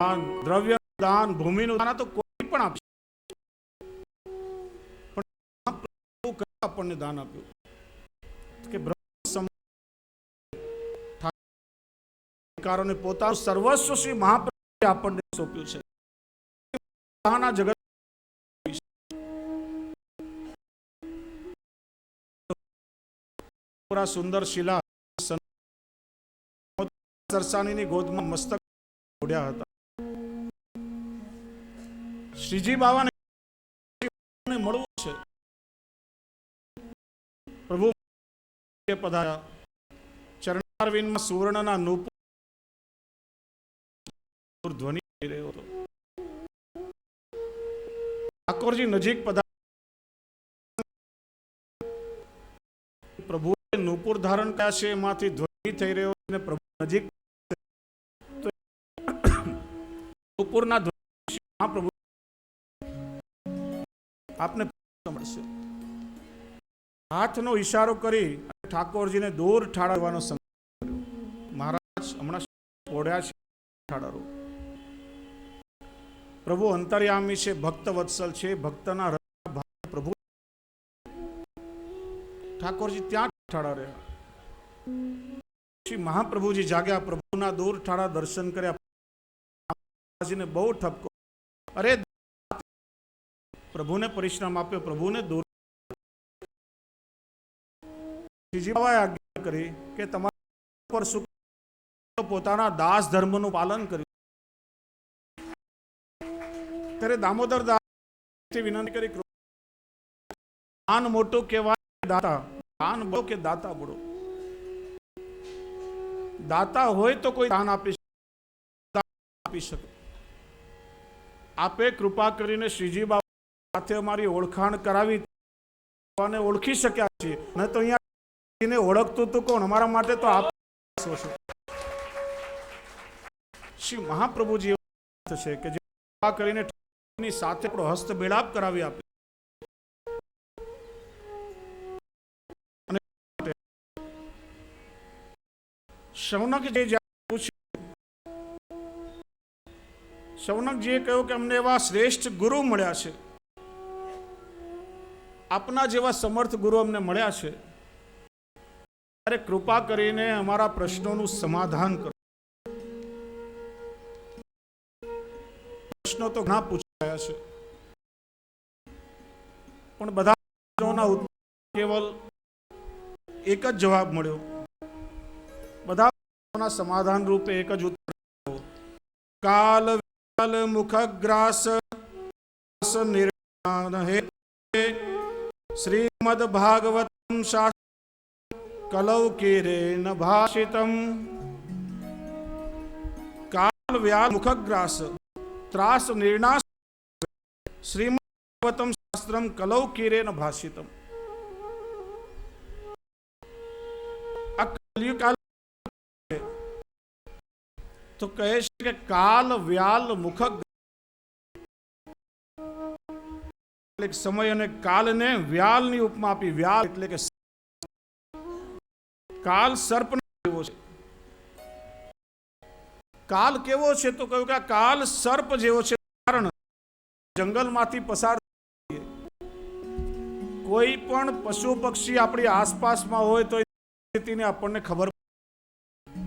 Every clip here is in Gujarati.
દાન, દ્રવ્ય દાન, ભૂમિનું દાન તો કોઈ પણ આપશે, પણ આપણને દાન આપ્યું કે બ્રહ્મ પોતાનું સર્વસ્વ શ્રી મહાપ્રભુએ આપણને સોંપ્યું છે. જગત સુંદર શિલા સરસાનીની ગોદમાં મસ્તક ઓઢ્યા હતા. શ્રીજી બાવાને મળવું છે. પ્રભુ પધાર્યા, ચરણારવિંદમાં સુવર્ણના નૂપુર ધ્વનિ થઈ રહ્યો હતો. ઠાકોરજી નજીક પધાર્યા, પ્રભુએ નૂપુર ધારણ કર્યા છે, એમાંથી ધ્વનિ થઈ રહ્યો અને પ્રભુ નજીક નૂપુરના ધ્વનિ મહાપ્રભુ આપને મળશે. હાથનો ઈશારો કરી ઠાકોરજીને દૂર ઠાળવવાનો સંકલ્પ કર્યો. મહારાજ હમણાં ઓઢ્યા છે, ઠાળરો. પ્રભુ અંતર્યામી છે, ભક્ત વત્સલ છે, ભક્તના પ્રભુ. ઠાકોરજી ત્યાં ઠાળા રહ્યા. મહાપ્રભુજી જાગ્યા, પ્રભુના દૂર ઠાળા દર્શન કર્યા. બહુ ઠપકો, અરે પ્રભુને પરિશ્રમ આપ્યો, પ્રભુને દૂર. શ્રીજી બાબાએ આજ્ઞા કરી કે તમારા પર સુખ, પોતાના દાસ ધર્મનું પાલન કર્યું. ત્યારે દામોદર દાસ વિનંતી કરી, દાન મોટું કહેવાય દાતા, દાન બળો કે દાતા બળો. દાતા હોય તો કોઈ દાન આપી શકે. આપે કૃપા કરીને શ્રીજી બાબા સાથે અમારી ઓળખાણ કરાવી અને ઓળખી શક્યા છીએ. ન તો અહીંયા ઓળખતું તું કોણ? અમારા માટે તો આપ છો. શ્રી મહાપ્રભુજી છે કે જે કૃપા કરીને સાથે હસ્ત મેળાપ કરાવી આપે. શૌનકજીએ કહ્યું કે અમને એવા શ્રેષ્ઠ ગુરુ મળ્યા છે, આપના જેવા સમર્થ ગુરુ અમને મળ્યા છે, ત્યારે કૃપા કરીને અમારા પ્રશ્નોનું સમાધાન કરો. પ્રશ્નો તો ઘણા પૂછાયા છે, પણ બધા કેવલ એક જ જવાબ મળ્યો. બધા સમાધાન રૂપે એક જ ઉત્તર, કાલ મુખગ્રાસ નિર્માણ હે શ્રીમદ ભાગવતમ શાસ્ત્ર કલૌકીરેન ભાષિતમ. કાલ વ્યાલ મુખગ્રાસ ત્રાસ નિર્ણાસ શ્રીમદ ભાગવતમ શાસ્ત્રમ કલૌકીરેન ભાષિતમ. આ કલયુગ તો કહે છે કે કાલ વ્યાલ મુખ, સમય અને કાલને વ્યાલની ઉપમા આપી. વ્યાલ એટલે કે કાલ સર્પ જેવો છે. કાલ કેવો છે તો કહ્યું કે કાલ સર્પ જેવો છે. કારણ જંગલમાંથી પસાર કોઈ પણ પશુ પક્ષી આપણી આસપાસમાં હોય તો સ્થિતિને આપણને ખબર,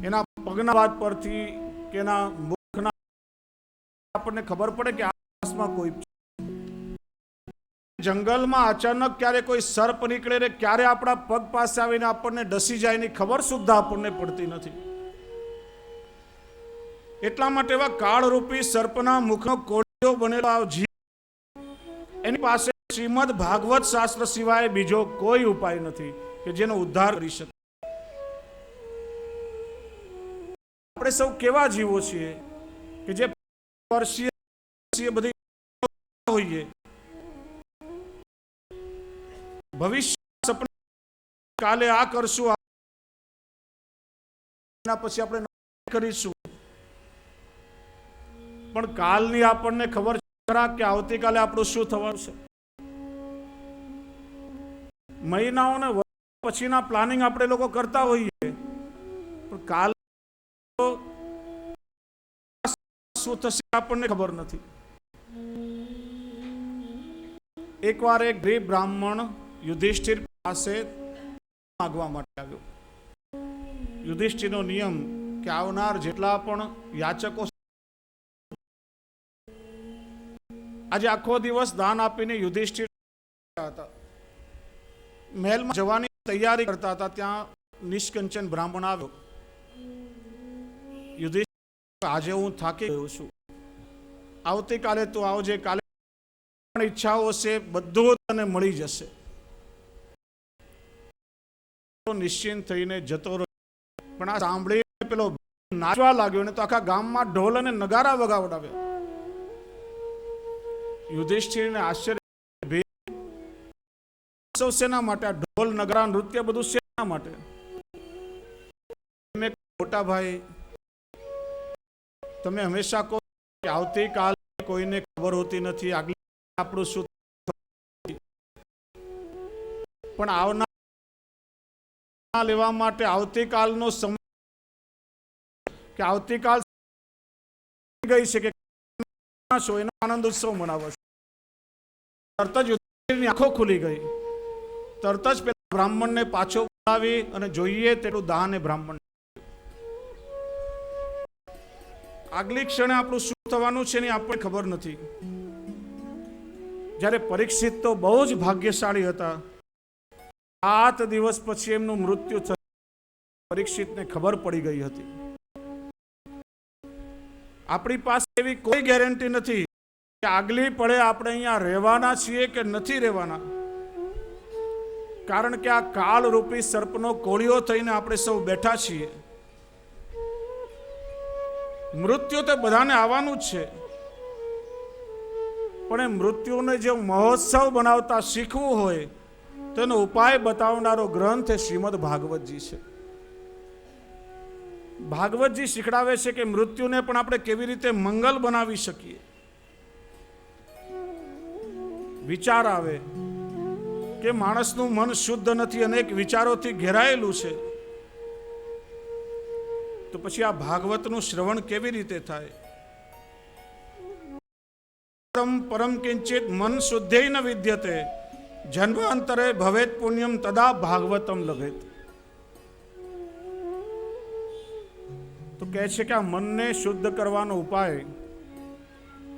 એના પગના વાત પરથી કે એના મુખના આપણને ખબર પડે કે આસપાસમાં કોઈ. જંગલમાં અચાનક ક્યારે કોઈ સર્પ નીકળે ને ક્યારે આપણા પગ પાસે આવીને આપણને ડસી જાય એની ખબર સુદ્ધા આપણને પડતી નથી. એટલા માટે એવા કાળરૂપી સર્પના મુખનો કોળિયો બનેલો જીવ, એની પાસે શ્રીમદ ભાગવત શાસ્ત્ર સિવાય બીજો કોઈ ઉપાય નથી કે જેનો ઉદ્ધાર કરી શકે. આપણે સૌ કેવા જીવો છીએ કે જે વર્ષીય બધી હોઈએ, ભવિષ્ય સપના કાલે આ કરશું, પછી આપણે કરીશું, પણ કાલની આપણને ખબર ખરા કે આવતીકાલે આપણું શું થવાનું છે. મહિનાઓને પછીના પ્લાનિંગ આપણે લોકો કરતા હોઈએ, પણ કાલ શું થશે આપણને ખબર નથી. એકવાર એક ગરીબ બ્રાહ્મણ યુધિષ્ઠિર પાસે માગવા માટે આવ્યો. યુધિષ્ઠિરનો નિયમ કે આવનાર જેટલા પણ યાચકો આજે આખો દિવસ દાન આપીને યુધિષ્ઠિર હતા, મહેલમાં જવાની તૈયારી કરતા હતા. ત્યાં નિષ્કંચન બ્રાહ્મણ આવ્યો. યુધિષ્ઠિર, આજે હું થાકી ગયો છું, આવતીકાલે તું આવજે, કાલે ઈચ્છાઓ છે બધું તને મળી જશે. નિશ્ચિંત થઈને જતો રહ્યો. પણ આ સાંભળીને પેલો નાચવા લાગ્યો ને તો આખા ગામમાં ઢોલ અને નગારા વગાવડાવ્યા. યુધિષ્ઠિરને આશ્ચર્ય, શેના માટે આ ઢોલ નગારા નૃત્ય બધું શેના માટે? મોટા ભાઈ, તમે હંમેશા કહો કે આવતીકાલ કોઈને ખબર હોતી નથી, આગળ આપણું શું, પણ આવનાર લેવા માટે આવતીકાલનો સમય કે આવતીકાલ ગઈ છે કે એનો આનંદ ઉત્સવ મનાવો છે. તરત જ યુધિષ્ઠિરની આંખો ખુલી ગઈ. તરત જ પેલા બ્રાહ્મણને પાછો બોલાવી અને જોઈએ તેટલું દાન એ બ્રાહ્મણ. આગલી ક્ષણે આપણું શું થવાનું છે એની આપણને ખબર નથી. જ્યારે પરીક્ષિત તો બહુ જ ભાગ્યશાળી હતા. 7 દિવસ પછી એમનું મૃત્યુ થયું. પરીક્ષિતને ખબર પડી ગઈ હતી. આપણી પાસે એવી કોઈ ગેરંટી નથી કે આગલી પળે આપણે અહીંયા રહેવાના છીએ કે નથી રહેવાના. કારણ કે આ કાળરૂપી સર્પનો કોળિયો થઈને આપણે સૌ બેઠા છીએ. મૃત્યુ તો બધાને આવવાનું જ છે, પણ એ મૃત્યુને જે મહોત્સવ બનાવતા શીખવું હોય તેનો ઉપાય બતાવનારો ગ્રંથ એ શ્રીમદ ભાગવતજી છે. ભાગવતજી શીખડાવે છે કે મૃત્યુને પણ આપણે કેવી રીતે મંગલ બનાવી શકીએ. વિચાર આવે કે માણસનું મન શુદ્ધ નથી, અનેક વિચારોથી ઘેરાયેલું છે, તો પછી આ ભાગવતનું શ્રવણ કેવી રીતે થાય? પરમ કિંચિત મન શુદ્ધેય ન વિદ્યતે, જન્માંતરે ભવેત પુણ્યમ તદા ભાગવતમ લભેત. તો કહે છે કે આ મનને શુદ્ધ કરવાનો ઉપાય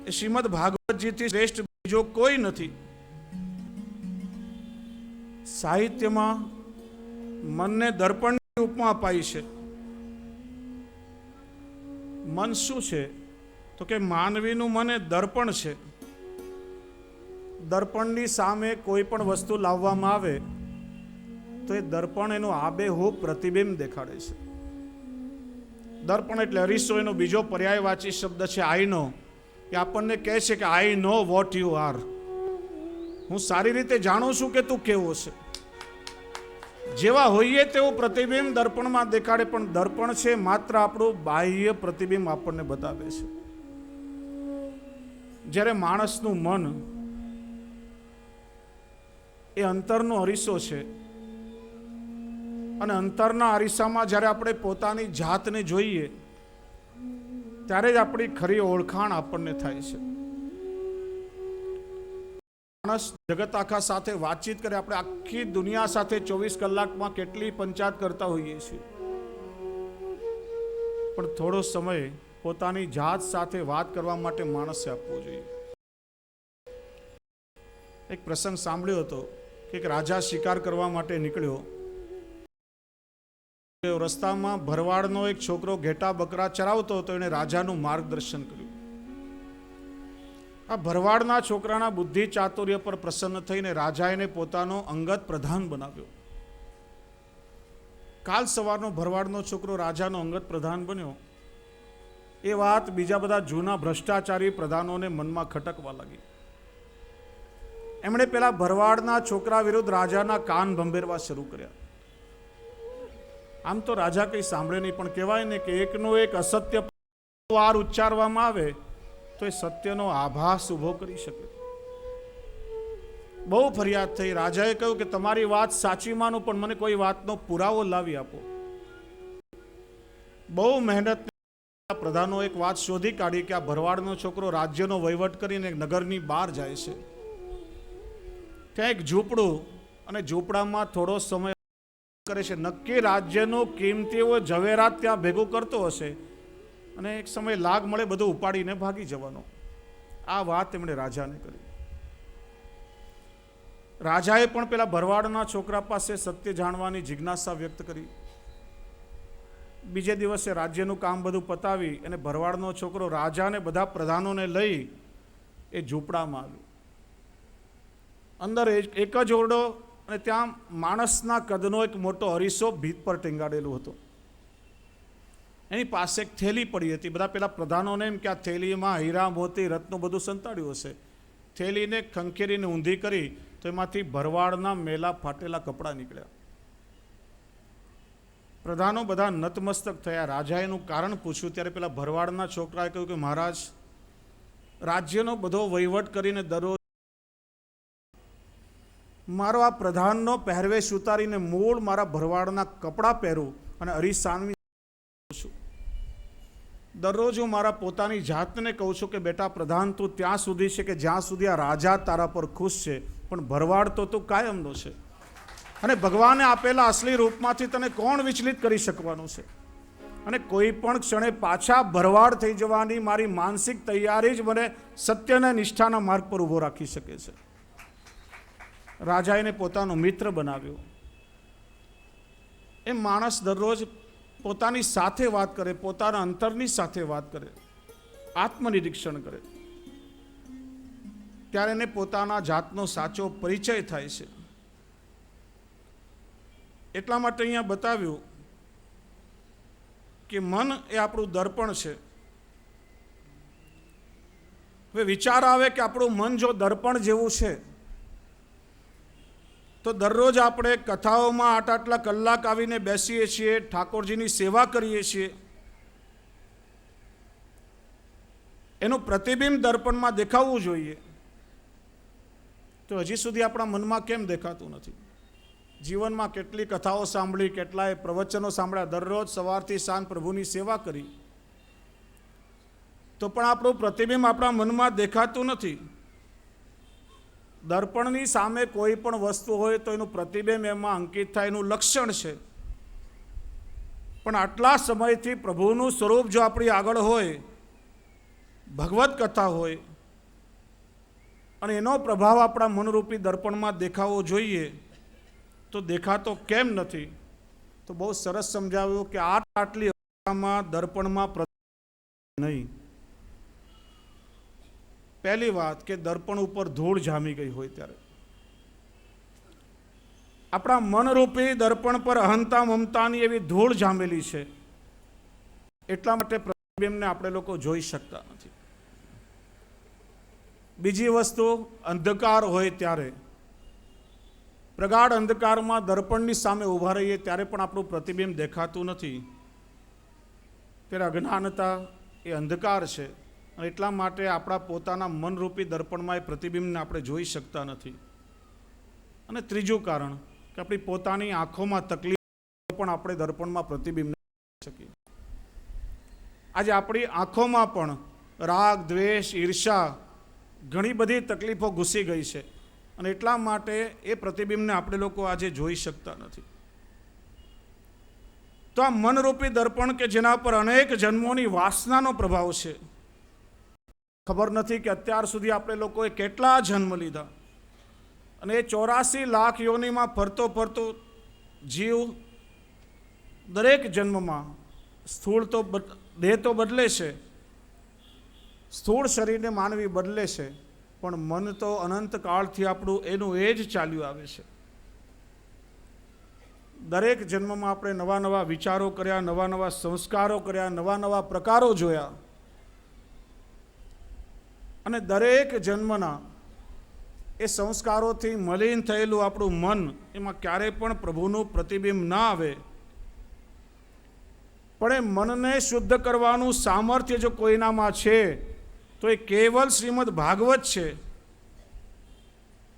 એ શ્રીમદ ભાગવતજીથી શ્રેષ્ઠ બીજો કોઈ નથી. સાહિત્યમાં મનને દર્પણની ઉપમા અપાઈ છે. મન શું છે? તો કે માનવીનું મન એ દર્પણ છે. દર્પણની સામે કોઈ પણ વસ્તુ લાવવામાં આવે તો એ દર્પણ એનું આબેહૂબ પ્રતિબિંબ દેખાડે છે. દર્પણ એટલે અરીસો, એનો બીજો પર્યાયવાચી શબ્દ છે આઈ નો. એ આપણને કહે છે કે આઈ નો વોટ યુ આર. હું સારી રીતે જાણું છું કે તું કેવો છે. જેવા હોઈએ તેવું પ્રતિબિંબ દર્પણમાં દેખાડે, પણ દર્પણ છે માત્ર આપણું બાહ્ય પ્રતિબિંબ આપણને બતાવે છે. જ્યારે માણસનું મન એ અંતરનો અરીસો છે, અને અંતરના અરીસામાં જ્યારે આપણે પોતાની જાતને જોઈએ ત્યારે જ આપણી ખરી ઓળખાણ આપણને થાય છે. માણસ જગત આખા સાથે વાતચીત કરે, આપણે આખી દુનિયા સાથે 24 કલાકમાં કેટલી પંચાયત કરતા હોઈએ છીએ, પણ થોડો સમય પોતાની જાત સાથે વાત કરવા માટે માણસે આપવો જોઈએ. એક પ્રસંગ સાંભળ્યો હતો કે એક રાજા શિકાર કરવા માટે નીકળ્યો. રસ્તામાં ભરવાડનો એક છોકરો ઘેટા બકરા ચરાવતો હતો. એને રાજાનું માર્ગદર્શન કર્યું. આ ભરવાડના છોકરાના બુદ્ધિ ચાતુર્ય પર પ્રસન્ન થઈને રાજાએ એને પોતાનો અંગત પ્રધાન બનાવ્યો. કાલ સવારનો ભરવાડનો છોકરો રાજાનો અંગત પ્રધાન બન્યો. એ વાત બીજા બધા જૂના ભ્રષ્ટાચારી પ્રધાનોને મનમાં ખટકવા લાગી. એમણે પેલા ભરવાડના છોકરા વિરુદ્ધ રાજાના કાન ભંભેરવા શરૂ કર્યા. આમ તો રાજા કંઈ સાંભળે નહીં, પણ કહેવાય ને કે એકનો એક અસત્ય વાર ઉચ્ચારવામાં આવે તો એ સત્યનો આભાસ ઉભો કરી શકે. બહુ ફરિયાદ થઈ. રાજાએ કહ્યું કે તમારી વાત સાચી માનું, પણ મને કોઈ વાતનો પુરાવો લાવી આપો. બહુ મહેનત પ્રધાનો એક વાત શોધી કાઢી કે આ ભરવાડનો છોકરો રાજ્યનો વહીવટ કરીને નગરની બહાર જાય છે, ત્યાં એક ઝૂંપડું, અને ઝૂંપડામાં થોડો સમય કરે છે. નક્કી રાજ્યનું કિંમતી ઝવેરાત ત્યાં ભેગું કરતો હશે અને એક સમય લાગ મળે બધું ઉપાડીને ભાગી જવાનો. આ વાત તેમણે રાજાને કરી. રાજાએ પણ પેલા ભરવાડના છોકરા પાસે સત્ય જાણવાની જિજ્ઞાસા વ્યક્ત કરી. બીજે દિવસે રાજ્યનું કામ બધું પતાવી અને ભરવાડનો છોકરો રાજાને બધા પ્રધાનોને લઈ એ ઝૂંપડામાં આવ્યો. અંદર એક જ ઓરડો, અને ત્યાં માણસના કદનો એક મોટો અરીસો ભીત પર ટીંગાડેલો હતો. એની પાસે એક થેલી પડી હતી. બધા પેલા પ્રધાનોને એમ કે આ થેલીમાં હીરા મોતી રત્નો બધું સંતાડ્યું હશે. થેલીને ખંખેરીને ઊંધી કરી તો એમાંથી ભરવાડના મેલા ફાટેલા કપડાં નીકળ્યા. પ્રધાનો બધા નતમસ્તક થયા. રાજાએ એનું કારણ પૂછ્યું ત્યારે પેલા ભરવાડના છોકરાએ કહ્યું કે મહારાજ, રાજ્યનો બધો વહીવટ કરીને દરરોજ મારો આ પ્રધાનનો પહેરવેશ ઉતારીને મૂળ મારા ભરવાડના કપડાં પહેરું અને અરીસાનવી છું. દરરોજ હું મારા પોતાની જાતને કહું છું કે બેટા પ્રધાન, તું ત્યાં સુધી છે કે જ્યાં સુધી આ રાજા તારા પર ખુશ છે, પણ ભરવાડ તો તું કાયમનો છે, અને ભગવાને આપેલા અસલી રૂપમાંથી તને કોણ વિચલિત કરી શકવાનું છે? અને કોઈ પણ ક્ષણે પાછા ભરવાડ થઈ જવાની મારી માનસિક તૈયારી જ મને સત્યના નિષ્ઠાના માર્ગ પર ઊભો રાખી શકે છે. રાજાએ એને પોતાનો મિત્ર બનાવ્યો. એ માણસ દરરોજ પોતાની સાથે વાત કરે, પોતાના અંતરની સાથે વાત કરે, આત્મનિરીક્ષણ કરે, ત્યારે એને પોતાના જાતનો સાચો પરિચય થાય છે. એટલા માટે અહીંયા બતાવ્યું કે મન એ આપણું દર્પણ છે. હવે વિચાર આવે કે આપણું મન જો દર્પણ જેવું છે તો દરરોજ આપણે કથાઓમાં આટલા કલાક આવીને બેસીએ છીએ, ઠાકોરજીની સેવા કરીએ છીએ, એનું પ્રતિબિંબ દર્પણમાં દેખાવું જોઈએ. તો હજી સુધી આપણા મનમાં કેમ દેખાતું નથી? જીવનમાં કેટલી કથાઓ સાંભળી, કેટલાય પ્રવચનો સાંભળ્યા, દરરોજ સવારથી સાંજ પ્રભુની સેવા કરી, તો પણ આપણું પ્રતિબિંબ આપણા મનમાં દેખાતું નથી. દર્પણની સામે કોઈ પણ વસ્તુ હોય તો એનું પ્રતિબિંબ એમાં અંકિત થાય, એનું લક્ષણ છે. પણ આટલા સમયથી પ્રભુનું સ્વરૂપ જો આપણી આગળ હોય, ભગવત કથા હોય, અને એનો પ્રભાવ આપણા મનરૂપી દર્પણમાં દેખાવો જોઈએ, તો દેખાતો કેમ નથી? તો બહુ સરસ સમજાવ્યું કે આટલી અવસ્થામાં દર્પણમાં નહીં. પહેલી વાત કે દર્પણ ઉપર ધૂળ જામી ગઈ હોય ત્યારે આપણા મનરૂપી દર્પણ પર અહંતા મમતાની એવી ધૂળ જામેલી છે, એટલા માટે પ્રતિબિંબને આપણે લોકો જોઈ શકતા નથી. બીજી વસ્તુ, અંધકાર હોય ત્યારે, પ્રગાઢ અંધકારમાં દર્પણની સામે ઊભા રહીએ ત્યારે પણ આપણું પ્રતિબિંબ દેખાતું નથી. ત્યારે અજ્ઞાનતા એ અંધકાર છે, અને એટલા માટે આપણા પોતાના મનરૂપી દર્પણમાં એ પ્રતિબિંબને આપણે જોઈ શકતા નથી. અને ત્રીજું કારણ કે આપણી પોતાની આંખોમાં તકલીફ પણ આપણે દર્પણમાં પ્રતિબિંબ જોઈ શકીએ. આજે આપણી આંખોમાં પણ રાગ, દ્વેષ, ઈર્ષા, ઘણી બધી તકલીફો ઘૂસી ગઈ છે, અને એટલા માટે એ પ્રતિબિંબને આપણે લોકો આજે જોઈ શકતા નથી. તો આ મનરૂપી દર્પણ કે જેના પર અનેક જન્મોની વાસનાનો પ્રભાવ છે, ખબર નથી કે અત્યાર સુધી આપણે લોકોએ કેટલા જન્મ લીધા, અને એ 84 લાખ યોનિમાં ફરતો ફરતો જીવ દરેક જન્મમાં સ્થૂળ તો દેહ તો બદલે છે, સ્થૂળ શરીરને માનવી બદલે છે, પણ મન તો અનંત કાળથી આપણું એનું એ જ ચાલ્યું આવે છે. દરેક જન્મમાં આપણે નવા નવા વિચારો કર્યા, નવા નવા સંસ્કારો કર્યા, નવા નવા પ્રકારો જોયા, અને દરેક જન્મના એ સંસ્કારોથી મલિન થયેલું આપણું મન, એમાં ક્યારેય પણ પ્રભુનું પ્રતિબિંબ ના આવે. પણ એ મનને શુદ્ધ કરવાનું સામર્થ્ય જો કોઈનામાં છે તો એ કેવલ શ્રીમદ ભાગવત છે.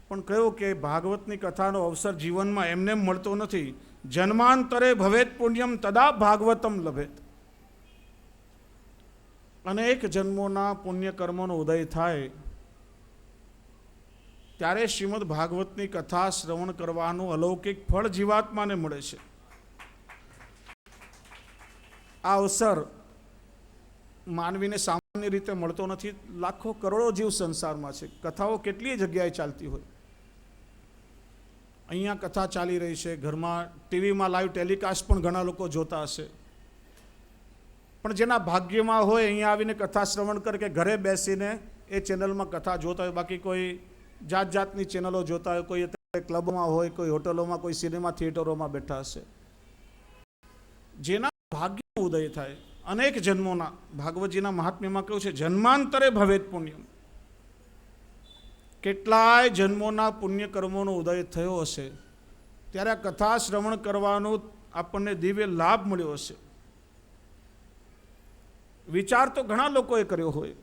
પણ કહ્યું કે ભાગવતની કથાનો અવસર જીવનમાં એમને મળતો નથી. જન્માંતરે ભવેત પુણ્યમ તદા ભાગવતમ લભેત. અનેક જન્મોના પુણ્ય કર્મોનો ઉદય થાય ત્યારે શ્રીમદ ભાગવતની કથા શ્રવણ કરવાનું અલૌકિક ફળ જીવાત્માને મળે છે. આ અવસર માનવીને સામાન્ય રીતે મળતો નથી. લાખો કરોડો જીવ સંસારમાં છે. કથાઓ કેટલી જગ્યાએ ચાલતી હોય. અહીંયા કથા ચાલી રહી છે, ઘરમાં ટીવીમાં લાઈવ ટેલિકાસ્ટ પણ ઘણા લોકો જોતા હશે. પણ જેના ભાગ્યમાં હોય અહીંયા આવીને કથા શ્રવણ કરે કે ઘરે બેસીને એ ચેનલમાં કથા જોતા હોય. બાકી કોઈ જાત જાતની ચેનલો જોતા હોય, કોઈ અત્યારે ક્લબમાં હોય, કોઈ હોટલોમાં, કોઈ સિનેમા થિયેટરોમાં બેઠા હશે. જેના ભાગ્ય ઉદય થાય અનેક જન્મોના, ભાગવતજીના મહાત્મ્યમાં કહ્યું છે જન્માંતરે ભવેત પુણ્યમ, કેટલાય જન્મોના પુણ્ય કર્મોનો ઉદય થયો હશે ત્યારે આ કથા શ્રવણ કરવાનું આપણને દિવ્ય લાભ મળ્યો હશે. વિચાર તો ઘણા લોકોએ કર્યો હોય.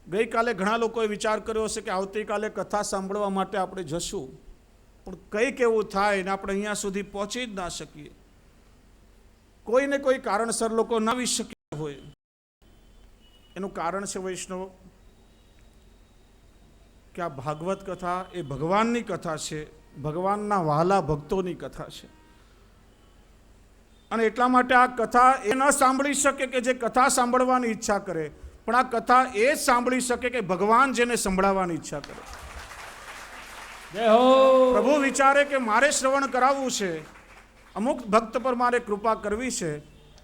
ગઈકાલે ઘણા લોકોએ વિચાર કર્યો હશે કે આવતીકાલે કથા સાંભળવા માટે આપણે જશું, પણ કંઈક એવું થાય ને આપણે અહીંયા સુધી પહોંચી જ ના શકીએ. કોઈને કોઈ કારણસર લોકો ન આવી શક્યા હોય. એનું કારણ છે વૈષ્ણવ કે આ ભાગવત કથા એ ભગવાનની કથા છે, ભગવાનના વહાલા ભક્તોની કથા છે. અને એટલા માટે આ કથા એ ન સાંભળી શકે કે જે કથા સાંભળવાની ઈચ્છા કરે, પણ આ કથા એ જ સાંભળી શકે કે ભગવાન જેને સંભળાવવાની ઈચ્છા કરે. પ્રભુ વિચારે કે મારે શ્રવણ કરાવવું છે, અમુક ભક્ત પર મારે કૃપા કરવી છે,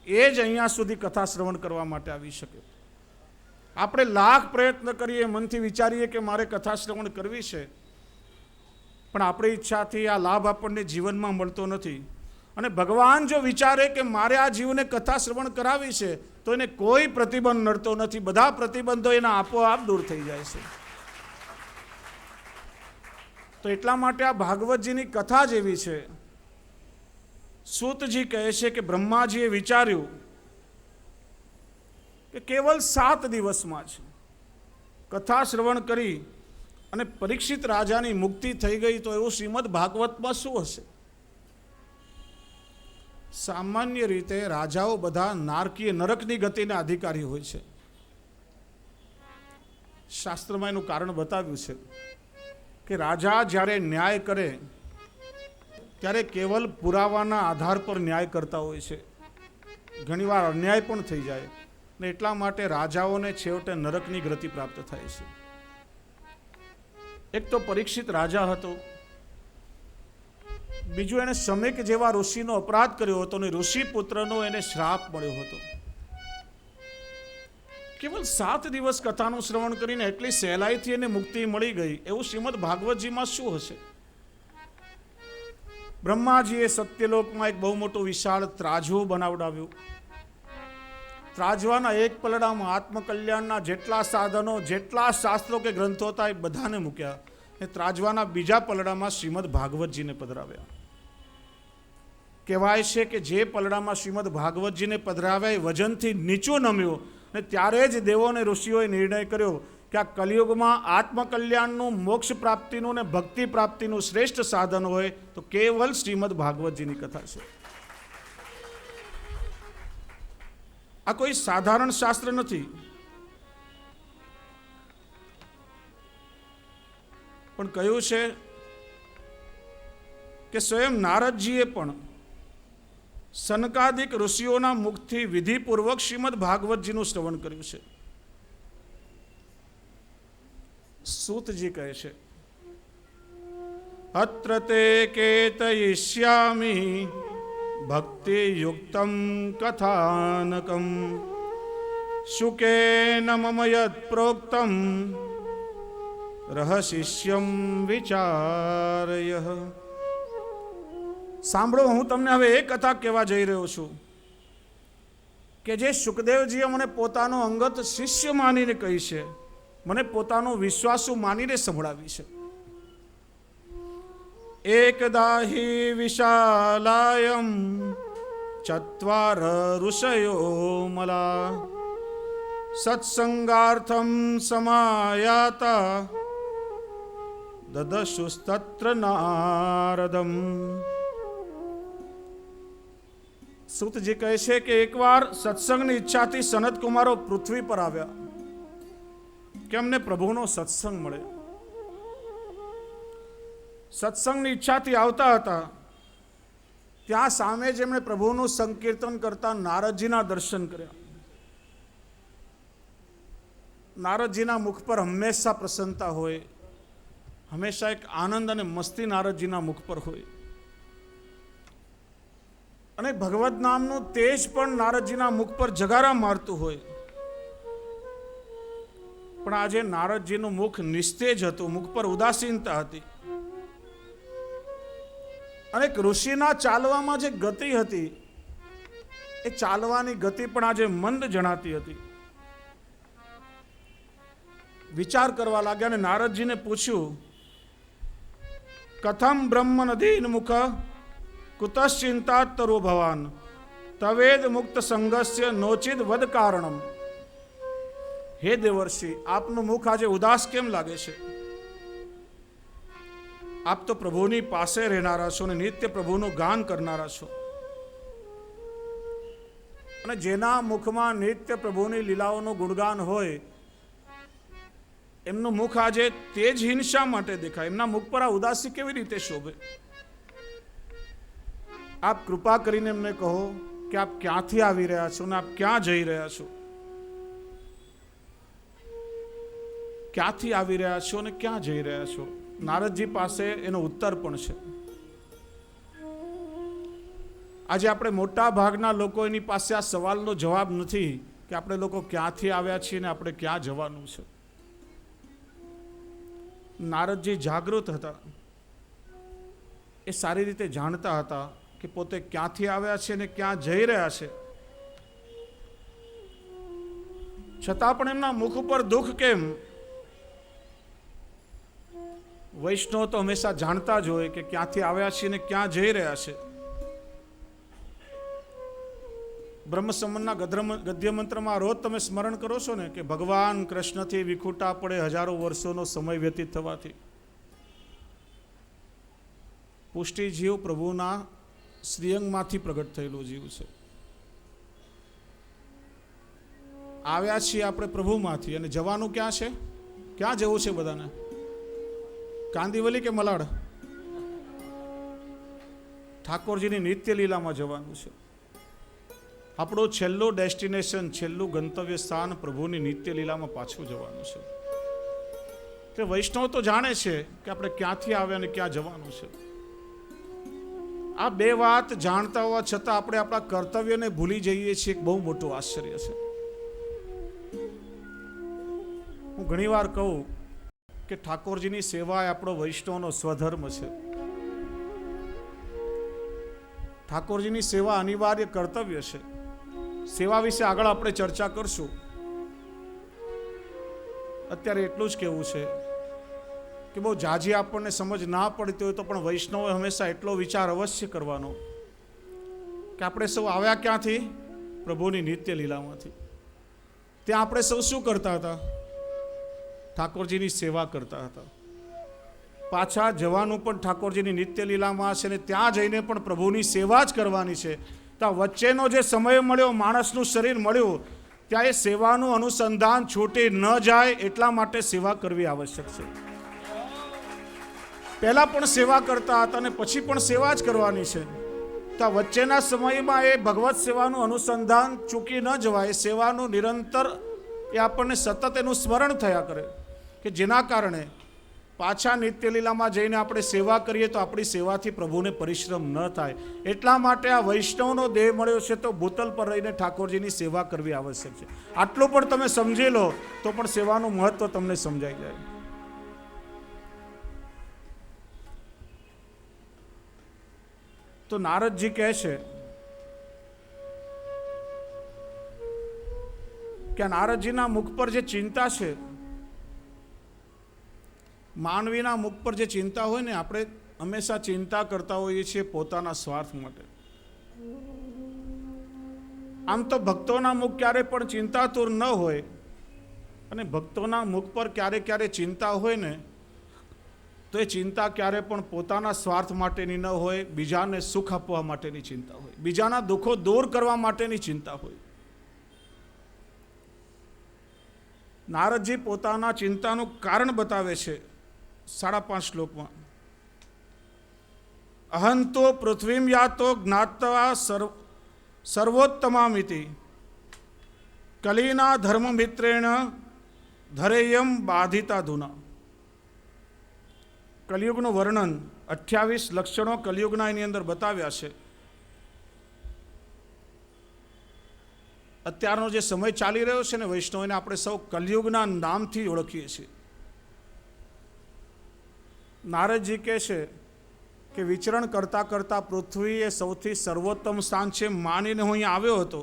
એ જ અહીંયા સુધી કથા શ્રવણ કરવા માટે આવી શકે. આપણે લાખ પ્રયત્ન કરીએ, મનથી વિચારીએ કે મારે કથા શ્રવણ કરવી છે, પણ આપણી ઈચ્છાથી આ લાભ આપણને જીવનમાં મળતો નથી. અને ભગવાન જો વિચારે કે મારે આ જીવને કથા શ્રવણ કરાવી છે તો એને કોઈ પ્રતિબંધ નડતો નથી. બધા પ્રતિબંધો એના આપોઆપ દૂર થઈ જાય છે. તો એટલા માટે આ ભાગવતજીની કથા જ એવી છે. સૂતજી કહે છે કે બ્રહ્માજીએ વિચાર્યું કે કેવલ 7 દિવસમાં જ કથા શ્રવણ કરી અને પરીક્ષિત રાજાની મુક્તિ થઈ ગઈ, તો એવું શ્રીમદ ભાગવતમાં શું હશે? સામાન્ય રીતે રાજાઓ બધા નારકીય નરકની ગતિના અધિકારી હોય છે. શાસ્ત્રમાં એનું કારણ બતાવ્યું છે કે રાજા જ્યારે ન્યાય કરે ત્યારે કેવલ પુરાવાના આધાર પર ન્યાય કરતા હોય છે. ઘણીવાર અન્યાય પણ થઈ જાય ને એટલા માટે રાજાઓને છેવટે નરકની ગતિ પ્રાપ્ત થાય છે. એક તો પરીક્ષિત રાજા હતો, બીજું એને સમેક જેવા ઋષિનો અપરાધ કર્યો હતો અને ઋષિ પુત્રનો એને શ્રાપ મળ્યો હતો. કેવલ 7 દિવસ કથાનું શ્રવણ કરીને એટલી સહેલાઈથી એને મુક્તિ મળી ગઈ, એવું શ્રીમદ ભાગવતજીમાં શું હશે? બ્રહ્માજીએ સત્યલોકમાં એક બહુ મોટું વિશાળ ત્રાજવું બનાવડાવ્યું. ત્રાજવાના એક પલડામાં આત્મકલ્યાણના જેટલા સાધનો, જેટલા શાસ્ત્રો કે ગ્રંથો હતા એ બધાને મૂક્યા. એ ત્રાજવાના બીજા પલડામાં શ્રીમદ ભાગવતજીને પધરાવ્યા. કહેવાય છે કે જે પલડામાં શ્રીમદ ભાગવતજીને પધરાવ્યા એ વજનથી નીચું નમ્યું, અને ત્યારે જ દેવો અને ઋષિઓએ નિર્ણય કર્યો કે આ કલિયુગમાં આત્મકલ્યાણનું, મોક્ષ પ્રાપ્તિનું ને ભક્તિ પ્રાપ્તિનું શ્રેષ્ઠ સાધન હોય તો કેવલ શ્રીમદ ભાગવતજીની કથા છે. આ કોઈ સાધારણ શાસ્ત્ર નથી. પણ કહ્યું છે કે સ્વયં નારદજીએ પણ સનકાદિક ઋષિઓના મુખથી વિધિપૂર્વક શ્રીમદ ભાગવતજીનું શ્રવણ કર્યું છે. સૂતજી કહે છે અત્ર તે કેતયિષ્યામિ ભક્તિ યુક્તમ કથાનકમ શુકેન મમ યદ પ્રોક્તમ રહશિષ્યમ વિચારય. સાંભળો, હું તમને હવે એ કથા કહેવા જઈ રહ્યો છું કે જે સુખદેવજીએ મને પોતાનો અંગત શિષ્ય માનીને કહી છે, મને પોતાનો વિશ્વાસુ માનીને સંભળાવી છે. એકદા હિ વિશાલાયમ ચત્વાર ઋષયો મલા સત્સંગાર્થમ સમાયાતા દદશુસ્તત્ર નારદમ. સૂતજી કહે છે કે એકવાર સત્સંગની ઈચ્છાથી સનત કુમારો પૃથ્વી પર આવ્યા કે અમને પ્રભુનો સત્સંગ મળે. સત્સંગની ઈચ્છાથી આવતા હતા ત્યાં સામે જ એમણે પ્રભુનું સંકીર્તન કરતા નારદજીના દર્શન કર્યા. નારદજીના મુખ પર હંમેશા પ્રસન્નતા હોય, હંમેશા એક આનંદ અને મસ્તી નારદજીના મુખ પર હોય, અને ભગવદ નામનું તેજ પણ નારદજીના મુખ પર જગારા મારતું હોય. પણ આજે નારદજીનું મુખ નિસ્તેજ હતું, મુખ પર ઉદાસીનતા હતી. અને એક ઋષિના ચાલવામાં જે ગતિ હતી એ ચાલવાની ગતિ પણ આજે મંદ જણાતી હતી. વિચાર કરવા લાગ્યા અને નારદજીને પૂછ્યું, કથમ બ્રહ્મ નદીન મુખ કુતશ્ચિંતાતરો ભવાન તવેદ મુક્ત સંગસ્ય નોચિદ વદ કારણમ. હે દેવર્ષિ, આપનું મુખ આજે ઉદાસ કેમ લાગે છે? આપ તો પ્રભુની પાસે રહેનારા છો અને નિત્ય પ્રભુનું ગાન કરનારા છો, અને જેના મુખમાં નિત્ય પ્રભુની લીલાઓનું ગુણગાન હોય એમનું મુખ આજે તેજહીન શા માટે દેખાય? એમના મુખ પર આ ઉદાસી કેવી રીતે શોભે? આપ કૃપા કરીને એમને કહો કે આપ ક્યાંથી આવી રહ્યા છો અને આપ ક્યાં જઈ રહ્યા છો? ક્યાંથી આવી રહ્યા છો અને ક્યાં જઈ રહ્યા છો? નારદજી પાસે એનો ઉત્તર પણ છે. આજે આપણે મોટા ભાગના લોકો એની પાસે આ સવાલનો જવાબ નથી કે આપણે લોકો ક્યાંથી આવ્યા છીએ ને આપણે ક્યાં જવાનું છે. નારદજી જાગૃત હતા, એ સારી રીતે જાણતા હતા કે પોતે ક્યાંથી આવ્યા છે ને ક્યાં જઈ રહ્યા છે. છતાં પણ એમના મુખ ઉપર દુઃખ કેમ? વૈષ્ણવ તો હંમેશા જાણતા જ હોય કે ક્યાંથી આવ્યા છીએ ને ક્યાં જઈ રહ્યા છે. બ્રહ્મ સંબંધના ગદ્ય મંત્રમાં રોજ તમે સ્મરણ કરો છો ને કે ભગવાન કૃષ્ણથી વિખૂટા પડે હજારો વર્ષોનો સમય વ્યતીત થવાથી પુષ્ટિ જીવ પ્રભુના શ્રીઅંગમાંથી પ્રગટ થયેલો જીવ છે. આવ્યા છીએ આપણે પ્રભુમાંથી અને જવાનું ક્યાં છે? ક્યાં જવું છે બધાને? કાંદીવલી કે મલાડ? ઠાકોરજીની નિત્ય લીલામાં જવાનું છે. આપણું છેલ્લું ડેસ્ટિનેશન, છેલ્લું ગંતવ્ય સ્થાન પ્રભુની નિત્ય લીલામાં પાછું જવાનું છે. તે વૈષ્ણવ તો જાણે છે કે આપણે ક્યાંથી આવ્યા અને ક્યાં જવાનું છે. આ બે વાત જાણતા હોવા છતાં આપણે આપણા કર્તવ્યને ભૂલી જઈએ છીએ, એક બહુ મોટું આશ્ચર્ય છે. હું ઘણીવાર કહું કે ઠાકોરજીની સેવા એ આપણો વૈષ્ણવનો સ્વધર્મ છે. ઠાકોરજીની સેવા અનિવાર્ય કર્તવ્ય છે. સેવા વિશે આગળ આપણે ચર્ચા કરશું. અત્યારે એટલું જ કહેવું છે કે બહુ જાજી આપણને સમજ ના પડતી હોય તો પણ વૈષ્ણવે હંમેશા એટલો વિચાર અવશ્ય કરવાનો કે આપણે સૌ આવ્યા ક્યાંથી? પ્રભુની નિત્ય લીલામાંથી. ત્યાં આપણે સૌ શું કરતા હતા? ઠાકોરજીની સેવા કરતા હતા. પાછા જવાનું પણ ઠાકોરજીની નિત્ય લીલામાં છે ને ત્યાં જઈને પણ પ્રભુની સેવા જ કરવાની છે. તો વચ્ચેનો જે સમય મળ્યો, માણસનું શરીર મળ્યું, ત્યાં એ સેવાનું અનુસંધાન છૂટી ન જાય એટલા માટે સેવા કરવી આવશ્યક છે. પહેલા પણ સેવા કરતા હતા અને પછી પણ સેવા જ કરવાની છે. તો વચ્ચેના સમયમાં એ ભગવત સેવાનું અનુસંધાન ચૂકી ન જવાય. સેવાનું નિરંતર એ આપણને સતત એનું સ્મરણ થયા કરે કે જેના કારણે પાછા નિત્ય લીલામાં જઈને આપણે સેવા કરીએ તો આપણી સેવાથી પ્રભુને પરિશ્રમ ન થાય. એટલા માટે આ વૈષ્ણવનો દેહ મળ્યો છે તો ભૂતલ પર રહીને ઠાકોરજીની સેવા કરવી આવશ્યક છે. આટલું પણ તમે સમજી લો તો પણ સેવાનું મહત્વ તમને સમજાઈ જાય. તો નારદજી કહે છે કે નારદજીના મુખ પર જે ચિંતા છે, માનવીના મુખ પર જે ચિંતા હોય ને, આપણે હંમેશા ચિંતા કરતા હોઈએ છીએ પોતાના સ્વાર્થ માટે. આમ તો ભક્તોના મુખ ક્યારે પણ ચિંતાતુર ન હોય, અને ભક્તોના મુખ પર ક્યારે ક્યારે ચિંતા હોય ને તો તો એ ચિંતા ક્યારે પણ પોતાના સ્વાર્થ માટેની ન હોય, બીજાને સુખ આપવા માટેની ચિંતા હોય, બીજાના દુઃખો દૂર કરવા માટેની ચિંતા હોય. નારદજી પોતાના ચિંતાનું કારણ બતાવે છે 5.5 શ્લોકમાં. અહંતો પૃથ્વીમ યાતો જ્ઞાત્વા સર્વોત્તમામિતિ કલીના ધર્મમિત્રેણ ધરેયમ બાધિતા ધુના. કલિયુગનું વર્ણન 28 લક્ષણો કલિયુગના એની અંદર બતાવ્યા છે. અત્યારનો જે સમય ચાલી રહ્યો છે ને વૈષ્ણવને આપણે સૌ કલિયુગના નામથી ઓળખીએ છીએ. નારદજી કહે છે કે વિચરણ કરતાં કરતાં પૃથ્વી એ સૌથી સર્વોત્તમ સ્થાન છે માનીને હું અહીંયા આવ્યો હતો,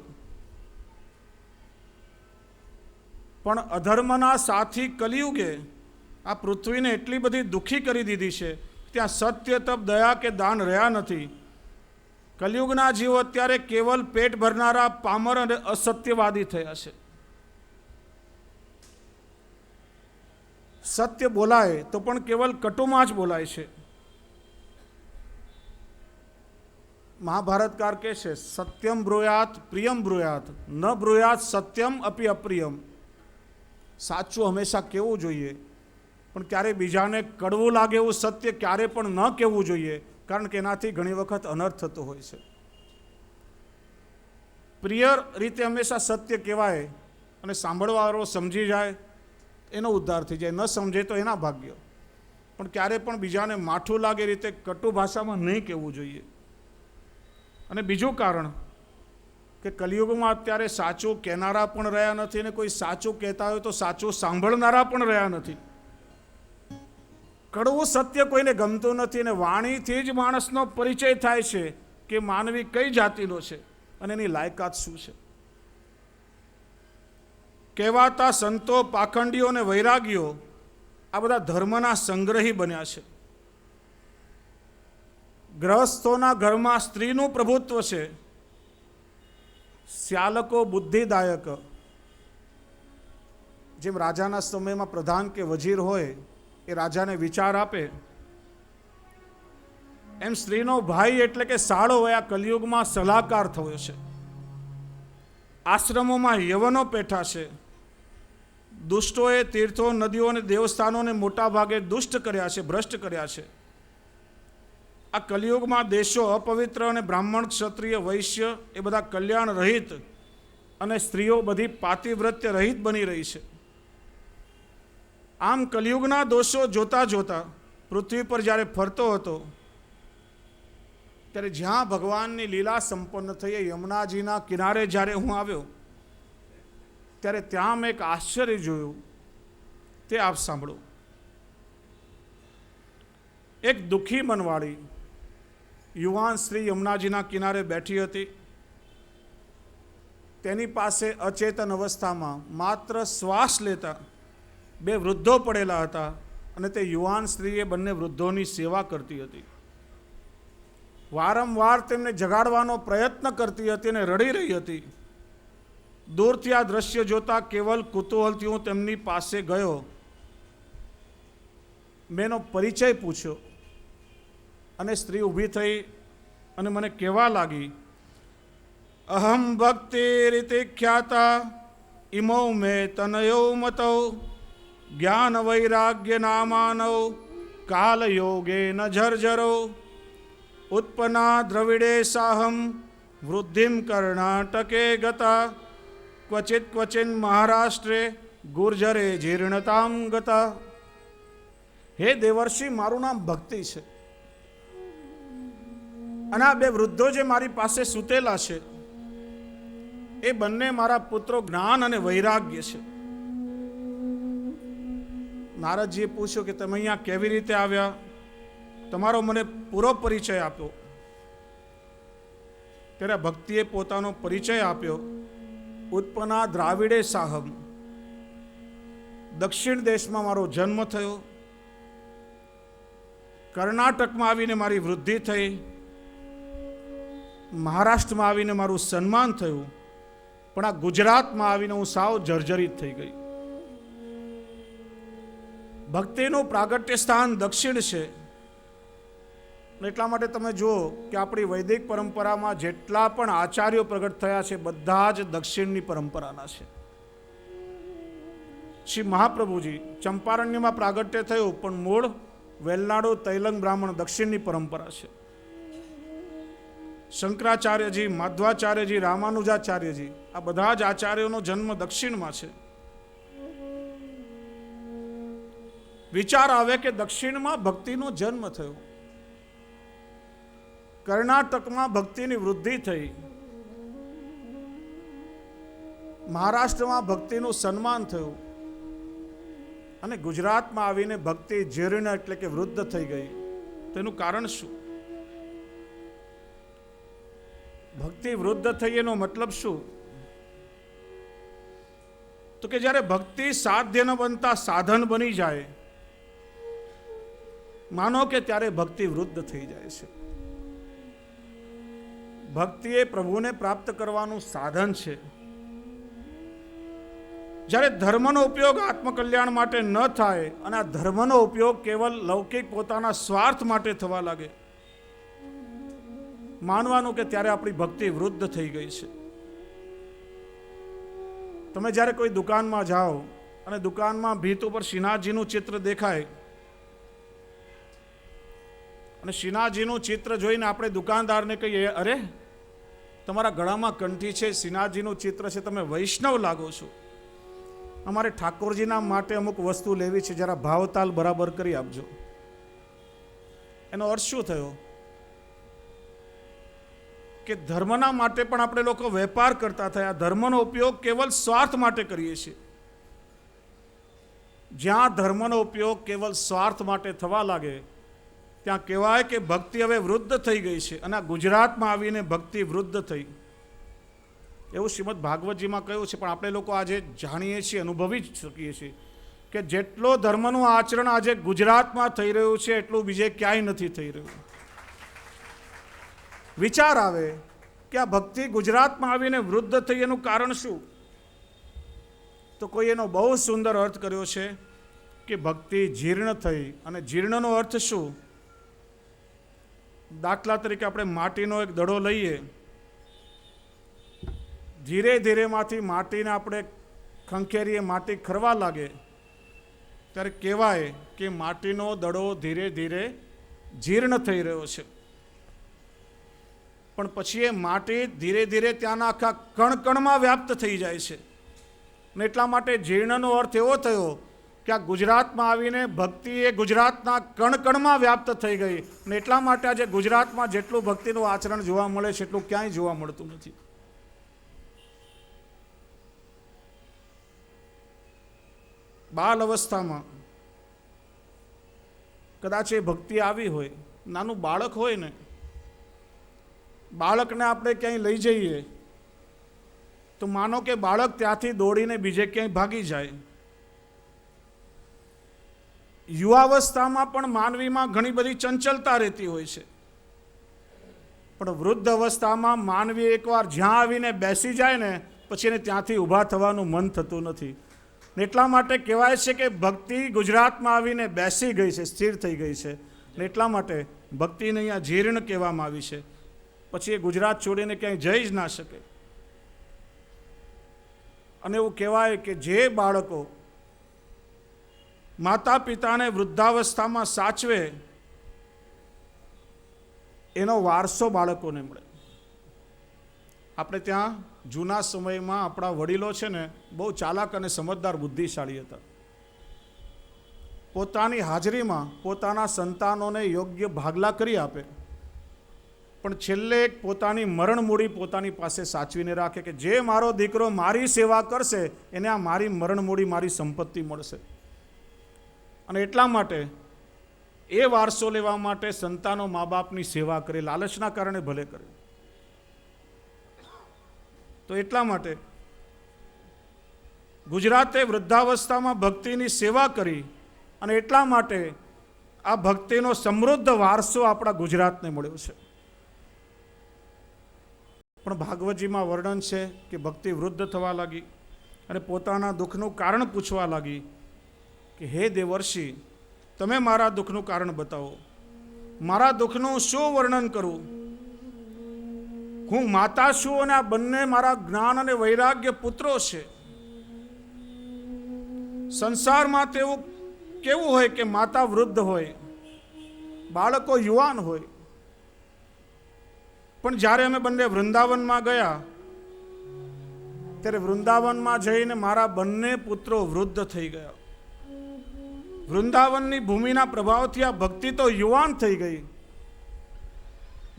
પણ અધર્મના સાથી કલિયુગે આ પૃથ્વીને એટલી બધી દુઃખી કરી દીધી છે, ત્યાં સત્ય, તપ, દયા કે દાન રહ્યા નથી. કલિયુગના જીવો અત્યારે કેવલ પેટ ભરનારા પામર અને અસત્યવાદી થયા છે. સત્ય બોલાય તો પણ કેવલ કટુમાં જ બોલાય છે. મહાભારતકાર કહે છે સત્યમ બ્રુયાત પ્રિયમ બ્રુયાત ન બ્રુયાત સત્યમ અપી અપ્રિયમ. સાચું હંમેશા કહેવું જોઈએ, પણ ક્યારે બીજાને કડવું લાગે એવું સત્ય ક્યારે પણ ન કહેવું જોઈએ, કારણ કે એનાથી ઘણી વખત અનર્થ થતો હોય છે. પ્રિય રીતે હંમેશા સત્ય કહેવાય અને સાંભળવાવાળો સમજી જાય એનો ઉદ્ધાર થઈ જાય, ન સમજે તો એના ભાગ્ય. પણ ક્યારે પણ બીજાને માઠું લાગે રીતે કટુ ભાષામાં નહીં કહેવું જોઈએ. અને બીજું કારણ કે કલિયુગમાં અત્યારે સાચું કહેનારા પણ રહ્યા નથી, અને કોઈ સાચું કહેતા હોય તો સાચું સાંભળનારા પણ રહ્યા નથી. કડવું સત્ય કોઈને ગમતું નથી, અને વાણીથી જ માણસનો પરિચય થાય છે કે માનવી કઈ જાતિનો છે અને એની લાયકાત શું છે. કહેવાતા સંતો, પાખંડીઓ અને વૈરાગીઓ આ બધા ધર્મના સંગ્રહી બન્યા છે. ગ્રહસ્થોના ઘરમાં સ્ત્રીનું પ્રભુત્વ છે. શ્યાલકો બુદ્ધિદાયક. જેમ રાજાના સમયમાં પ્રધાન કે વજીર હોય એ રાજાને વિચાર આપે, એમ સ્ત્રીનો ભાઈ એટલે કે સાળો હોય આ કલિયુગમાં સલાહકાર થયો છે. આશ્રમોમાં યવનો પેઠા છે. દુષ્ટોએ તીર્થો, નદીઓ અને દેવસ્થાનોને મોટા ભાગે દુષ્ટ કર્યા છે, ભ્રષ્ટ કર્યા છે. આ કલિયુગમાં દેશો અપવિત્ર અને બ્રાહ્મણ, ક્ષત્રિય, વૈશ્ય એ બધા કલ્યાણ રહિત અને સ્ત્રીઓ બધી પાતિવ્રત્ય રહિત બની રહી છે. આમ કલિયુગના દોષો જોતા જોતા પૃથ્વી પર જ્યારે ફરતો હતો ત્યારે જ્યાં ભગવાનની લીલા સંપન્ન થઈ યમુનાજીના કિનારે જ્યારે હું આવ્યો ત્યારે ત્યાં મેં એક આશ્ચર્ય જોયું, તે આપ સાંભળો. એક દુઃખી મનવાળી યુવાન સ્ત્રી યમુનાજીના કિનારે બેઠી હતી. તેની પાસે અચેતન અવસ્થામાં માત્ર શ્વાસ લેતા 2 વૃદ્ધો પડેલા હતા, અને તે યુવાન સ્ત્રીએ બંને વૃદ્ધોની સેવા કરતી હતી. વારંવાર તેમને જગાડવાનો પ્રયત્ન કરતી હતી અને રડી રહી હતી. દૂરથી આ દ્રશ્ય જોતા કેવલ કુતૂહલથી હું તેમની પાસે ગયો. મેં એનો પરિચય પૂછ્યો અને સ્ત્રી ઊભી થઈ અને મને કહેવા લાગી, અહમ ભક્તિ રીતે ખ્યાતા ઇમૌ મે તનયો મતૌ જ્ઞાન વૈરાગ્ય નામાનવ કાલ યોગે ન જર્જરો ઉત્પન્ના દ્રવિડે સાહમ વૃદ્ધિમ કર્ણાટકે ગતા ક્વચિત ક્વચિન મહારાષ્ટ્રે ગુર્જરે જીર્ણતામ ગતા. હે દેવર્ષિ, મારું નામ ભક્તિ છે, અને આ 2 વૃદ્ધો જે મારી પાસે સૂતેલા છે એ બંને મારા પુત્રો જ્ઞાન અને વૈરાગ્ય છે. નારદજીએ પૂછ્યું કે તમે અહીંયા કેવી રીતે આવ્યા, તમારો મને પૂરો પરિચય આપ્યો. ત્યારે ભક્તિએ પોતાનો પરિચય આપ્યો. ઉત્પન્ના દ્રાવિડે સાહમ, દક્ષિણ દેશમાં મારો જન્મ થયો. કર્ણાટકમાં આવીને મારી વૃદ્ધિ થઈ. મહારાષ્ટ્રમાં આવીને મારું સન્માન થયું, પણ આ ગુજરાતમાં આવીને હું સાવ જર્જરિત થઈ ગઈ. ભક્તિનું પ્રાગટ્ય સ્થાન દક્ષિણ છે. એટલા માટે તમે જુઓ કે આપણી વૈદિક પરંપરામાં જેટલા પણ આચાર્યો પ્રગટ થયા છે બધા જ દક્ષિણની પરંપરાના છે. શ્રી મહાપ્રભુજી ચંપારણ્યમાં પ્રાગટ્ય થયું, પણ મૂળ વેલનાડુ તૈલંગ બ્રાહ્મણ દક્ષિણની પરંપરા છે. શંકરાચાર્યજી, માધવાચાર્યજી, રામાનુજાચાર્યજી, આ બધા જ આચાર્યોનો જન્મ દક્ષિણમાં છે. વિચાર આવે કે દક્ષિણમાં ભક્તિનો જન્મ થયો, કર્ણાટકમાં ભક્તિની વૃદ્ધિ થઈ, મહારાષ્ટ્રમાં ભક્તિનું સન્માન થયું અને ગુજરાતમાં આવીને ભક્તિ જીર્ણ એટલે કે વૃદ્ધ થઈ ગઈ. તેનું કારણ શું? ભક્તિ વૃદ્ધ થઈ એનો મતલબ શું? તો કે જ્યારે ભક્તિ સાધ્ય ન બનતા સાધન બની જાય, માનો કે ત્યારે ભક્તિ વૃદ્ધ થઈ જાય છે. ભક્તિ એ પ્રભુને પ્રાપ્ત કરવાનું સાધન છે. જ્યારે ધર્મનો ઉપયોગ આત્મકલ્યાણ માટે ન થાય અને આ ધર્મનો ઉપયોગ કેવલ લૌકિક પોતાના સ્વાર્થ માટે થવા લાગે, માનવાનું કે ત્યારે આપણી ભક્તિ વૃદ્ધ થઈ ગઈ છે. તમે જ્યારે કોઈ દુકાનમાં જાઓ અને દુકાનમાં ભીત ઉપર શ્રીનાથજીનું ચિત્ર દેખાય અને શ્રીનાથજીનું ચિત્ર જોઈને આપણે દુકાનદારને કહીએ, અરે તમારા ગળામાં કંઠી છે, શ્રીનાથજીનું ચિત્ર છે, તમે વૈષ્ણવ લાગો છો, અમારે ઠાકોરજીના માટે અમુક વસ્તુ લેવી છે, જરા ભાવતાલ બરાબર કરી આપજો. એનો અર્થ શું થયો? કે ધર્મના માટે પણ આપણે લોકો વેપાર કરતા થયા. ધર્મનો ઉપયોગ કેવલ સ્વાર્થ માટે કરીએ છીએ. જ્યાં ધર્મનો ઉપયોગ કેવલ સ્વાર્થ માટે થવા લાગે ત્યાં કહેવાય કે ભક્તિ હવે વૃદ્ધ થઈ ગઈ છે. અને આ ગુજરાતમાં આવીને ભક્તિ વૃદ્ધ થઈ એવું શ્રીમદ ભાગવતજીમાં કહ્યું છે. પણ આપણે લોકો આજે જાણીએ છીએ, અનુભવી જ શકીએ છીએ કે જેટલો ધર્મનું આચરણ આજે ગુજરાતમાં થઈ રહ્યું છે એટલું બીજે ક્યાંય નથી થઈ રહ્યું. વિચાર આવે કે આ ભક્તિ ગુજરાતમાં આવીને વૃદ્ધ થઈ, એનું કારણ શું? તો કોઈ એનો બહુ સુંદર અર્થ કર્યો છે કે ભક્તિ જીર્ણ થઈ. અને જીર્ણનો અર્થ શું? દાખલા તરીકે આપણે માટીનો એક દડો લઈએ, ધીરે ધીરેમાંથી માટીને આપણે ખંખેરીએ, માટી ખરવા લાગે ત્યારે કહેવાય કે માટીનો દડો ધીરે ધીરે જીર્ણ થઈ રહ્યો છે. પણ પછી એ માટી ધીરે ધીરે ત્યાંના આખા કણકણમાં વ્યાપ્ત થઈ જાય છે. ને એટલા માટે જીર્ણનો અર્થ એવો થયો કે આ ગુજરાતમાં આવીને ભક્તિ એ ગુજરાતના કણકણમાં વ્યાપ્ત થઈ ગઈ. ને એટલા માટે આજે ગુજરાતમાં જેટલું ભક્તિનું આચરણ જોવા મળે છે એટલું ક્યાંય જોવા મળતું નથી. બાલ અવસ્થામાં કદાચ એ ભક્તિ આવી હોય, નાનું બાળક હોય ને, બાળકને આપણે ક્યાંય લઈ જઈએ તો માનો કે બાળક ત્યાંથી દોડીને બીજે ક્યાંય ભાગી જાય. યુવાવસ્થામાં પણ માનવીમાં ઘણી બધી ચંચલતા રહેતી હોય છે, પણ વૃદ્ધ અવસ્થામાં માનવી એકવાર જ્યાં આવીને બેસી જાય ને પછી એને ત્યાંથી ઊભા થવાનું મન થતું નથી. એટલા માટે કહેવાય છે કે ભક્તિ ગુજરાતમાં આવીને બેસી ગઈ છે, સ્થિર થઈ ગઈ છે. એટલા માટે ભક્તિને અહીંયા જીર્ણ કહેવામાં આવી છે. પછી એ ગુજરાત છોડીને ક્યાંય જઈ જ ના શકે. અને એવું કહેવાય કે જે બાળકો માતા પિતાને વૃદ્ધાવસ્થામાં સાચવે એનો વારસો બાળકોને મળે. આપણે ત્યાં જૂના સમયમાં આપણા વડીલો છે ને બહુ ચાલાક અને સમજદાર બુદ્ધિશાળી હતા. પોતાની હાજરીમાં પોતાના સંતાનોને યોગ્ય ભાગલા કરી આપે, પણ છેલ્લે એક પોતાની મરણ મૂડી પોતાની પાસે સાચવીને રાખે કે જે મારો દીકરો મારી સેવા કરશે એને આ મારી મરણ મૂડી, મારી સંપત્તિ મળશે. અને એટલા માટે એ વારસો લેવા માટે સંતાનો મા બાપની સેવા કરે, લાલચના કારણે ભલે કરે. તો એટલા માટે ગુજરાતે વૃદ્ધાવસ્થામાં ભક્તિની સેવા કરી અને એટલા માટે આ ભક્તિનો સમૃદ્ધ વારસો આપણા ગુજરાતને મળ્યો છે. પણ ભાગવતજીમાં વર્ણન છે કે ભક્તિ વૃદ્ધ થવા લાગી અને પોતાના દુઃખનું કારણ પૂછવા લાગી. કે હે દેવર્ષિ, તમે મારા દુઃખનું કારણ બતાવો, મારા દુઃખનું શું વર્ણન કરું? હું માતા છું અને આ બંને મારા જ્ઞાન અને વૈરાગ્ય પુત્રો છે. સંસારમાં તેવું કેવું હોય કે માતા વૃદ્ધ હોય, બાળકો યુવાન હોય, પણ જ્યારે અમે બંને વૃંદાવનમાં ગયા ત્યારે વૃંદાવનમાં જઈને મારા બંને પુત્રો વૃદ્ધ થઈ ગયા. વૃંદાવનની ભૂમિના પ્રભાવથી આ ભક્તિ તો યુવાન થઈ ગઈ.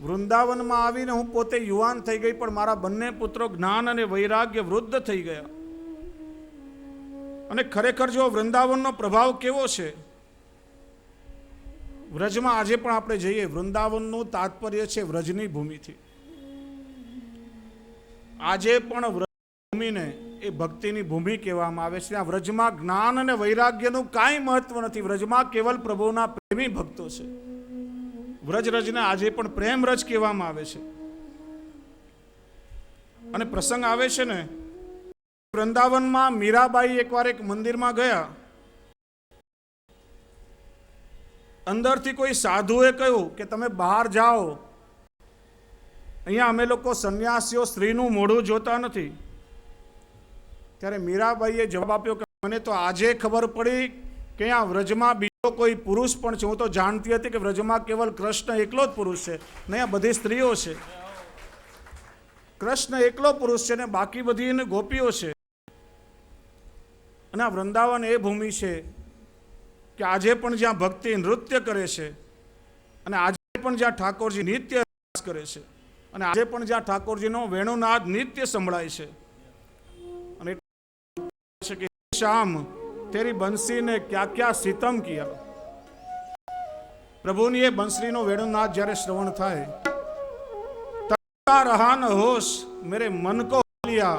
વૃંદાવનમાં આવીને હું પોતે યુવાન થઈ ગઈ, પણ મારા બંને પુત્રો જ્ઞાન અને વૈરાગ્ય વૃદ્ધ થઈ ગયા. અને ખરેખર જો વૃંદાવનનો પ્રભાવ કેવો છે, વ્રજમાં આજે પણ આપણે જઈએ, વૃંદાવનનું તાત્પર્ય છે વ્રજની ભૂમિથી. આજે પણ ભૂમિને એ ભક્તિની ભૂમિ કહેવામાં આવે છે. આ વ્રજમાં જ્ઞાન અને વૈરાગ્યનું કાંઈ મહત્વ નથી. વ્રજમાં કેવલ પ્રભુના પ્રેમી ભક્તો છે. વ્રજને આજે પણ પ્રેમ રજ કહેવામાં આવે છે. અને પ્રસંગ આવે છે ને, વૃંદાવનમાં મીરાબાઈ એકવાર એક મંદિરમાં ગયા. અંદરથી કોઈ સાધુએ કહ્યું કે તમે બહાર જાઓ, અહીંયા અમે લોકો સંન્યાસીઓ સ્ત્રીનું મોઢું જોતા નથી. ત્યારે મીરાબાઈએ જવાબ આપ્યો કે મને તો આજે ખબર પડી કે અહીંયા વ્રજમાં બીજો કોઈ પુરુષ પણ છે. હું તો જાણતી હતી કે વ્રજમાં કેવલ કૃષ્ણ એકલો જ પુરુષ છે, ને અહીંયા બધી સ્ત્રીઓ છે. કૃષ્ણ એકલો પુરુષ છે ને બાકી બધી ગોપીઓ છે. અને આ વૃંદાવન એ ભૂમિ છે કે આજે પણ જ્યાં ભક્તિ નૃત્ય કરે છે, અને આજે પણ જ્યાં ઠાકોરજી નિત્ય કરે છે, અને આજે પણ જ્યાં ઠાકોરજીનો વેણુનાદ નિત્ય સંભળાય છે. અને કે શામ તેરી બંસી ને ક્યાં ક્યાં સિતમ કિયા. પ્રભુની એ બંસરીનો વેણુનાદ જ્યારે શ્રવણ થાય, તરતા રહા ન હોશ મેરે મન કો लिया,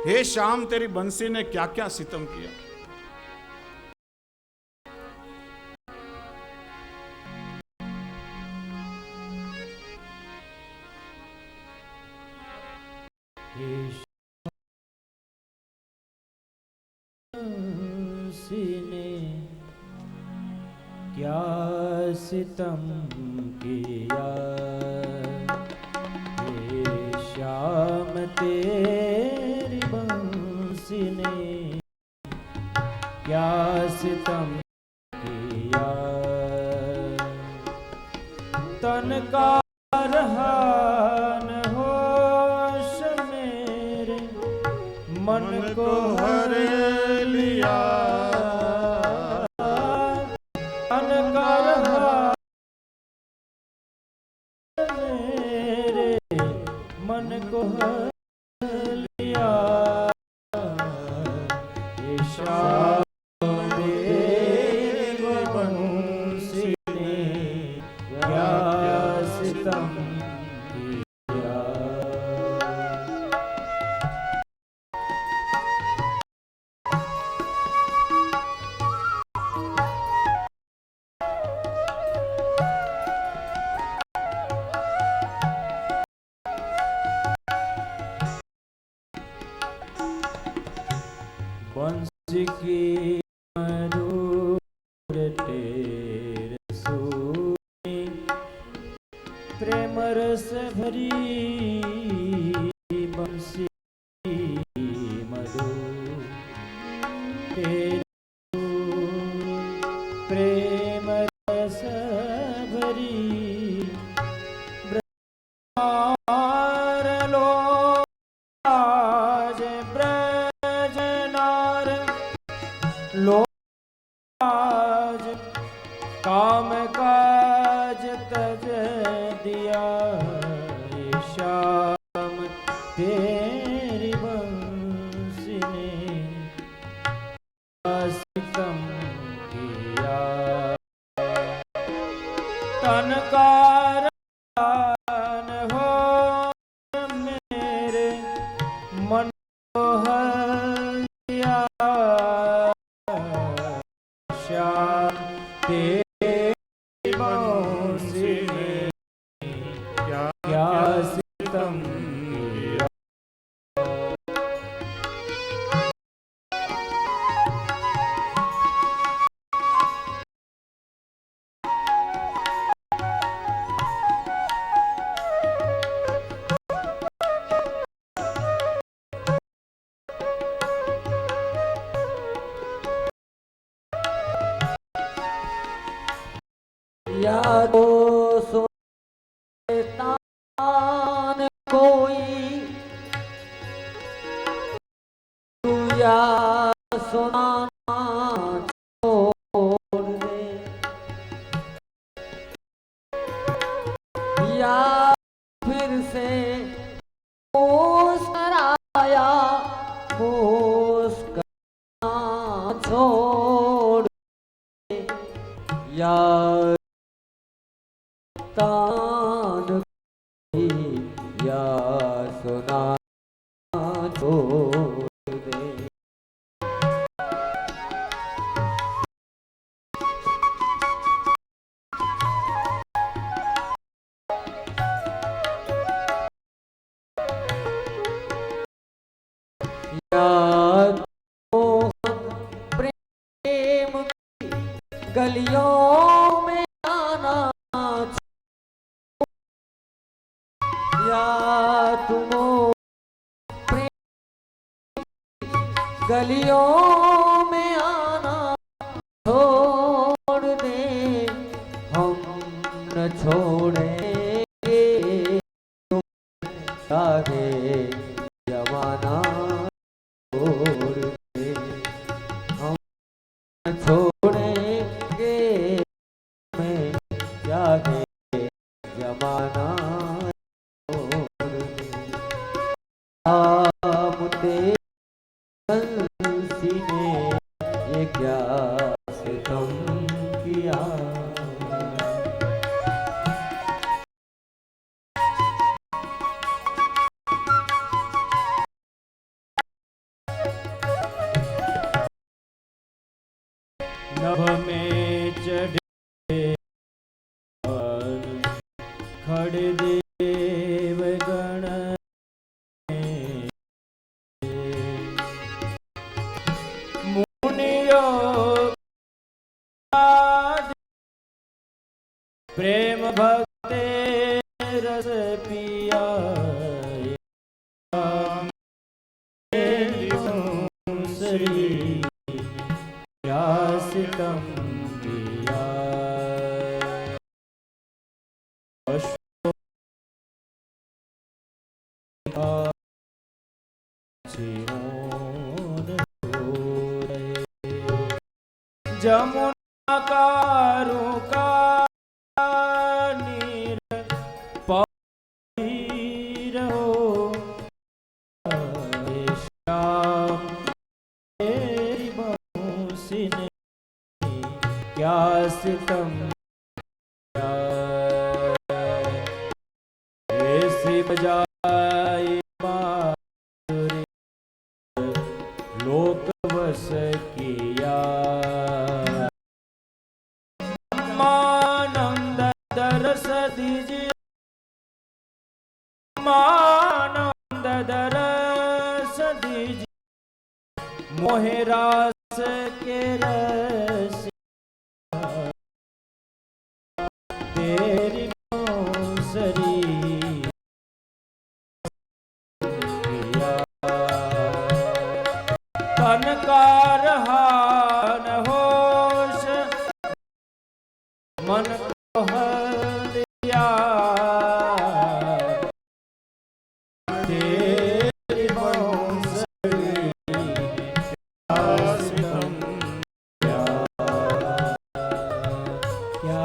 हे शाम तेरी बंसी ने क्या क्या सितम किया. ने क्या सितम किया, हे श्याम तेरी बंसी ने क्या सितम किया. तन का रहा न होश मेरे मन को हर लिया. तन का रहा मेरे मन को हर लिया. ये शाम तेरी बंसी ने क्या सितम किया. बंसी की मधुर टेर सुनी, प्रेम रस भरी बंसी मधुर टेर, प्रेम रस भरी ब्रह्मार लो आज ब्रजनार लो आज काम काज तज दिया. श्याम तेरी बंसी ने सितम किया. तन का न हो मेरे मन को हर लिया. श्याम तेरी बंसी ने क्या सितम किया. या तो शैतान कोई या सुनाना छोड़ दे, या फिर से मुस्कराया मुस्कराना छोड़ दे, या तान या सुनाना छोड़ दे। या तो प्रेम की गलियों में आना, या तुम प्रेम गलियों में आना छोड़ दे, हम न छोड़ेंगे तुम आगे जमाना छोड़ दे, हम न छोड़ेंगे मैं जागे जमाना छोड़ दे। मुझे बंसी ने ये क्या सितम किया, नभ में चढ़े खड़े देव गण, मुनियो प्रेम भक्ते रस पिया, श्री क्या सितम किया, जमुना का रुका नीर पीर हो, श्याम तेरी बंसी ने क्या सितम किया, ऐसी बजाए बांसुरी लोक वश किया, मानंद दरस दीजिए, मानंद दरस दीजिए, मोहे रास के रस तेरी बांसुरी किया, तन का रहा न होश, मन को हर दिया, तेरी बांसुरी क्या सितम किया, क्या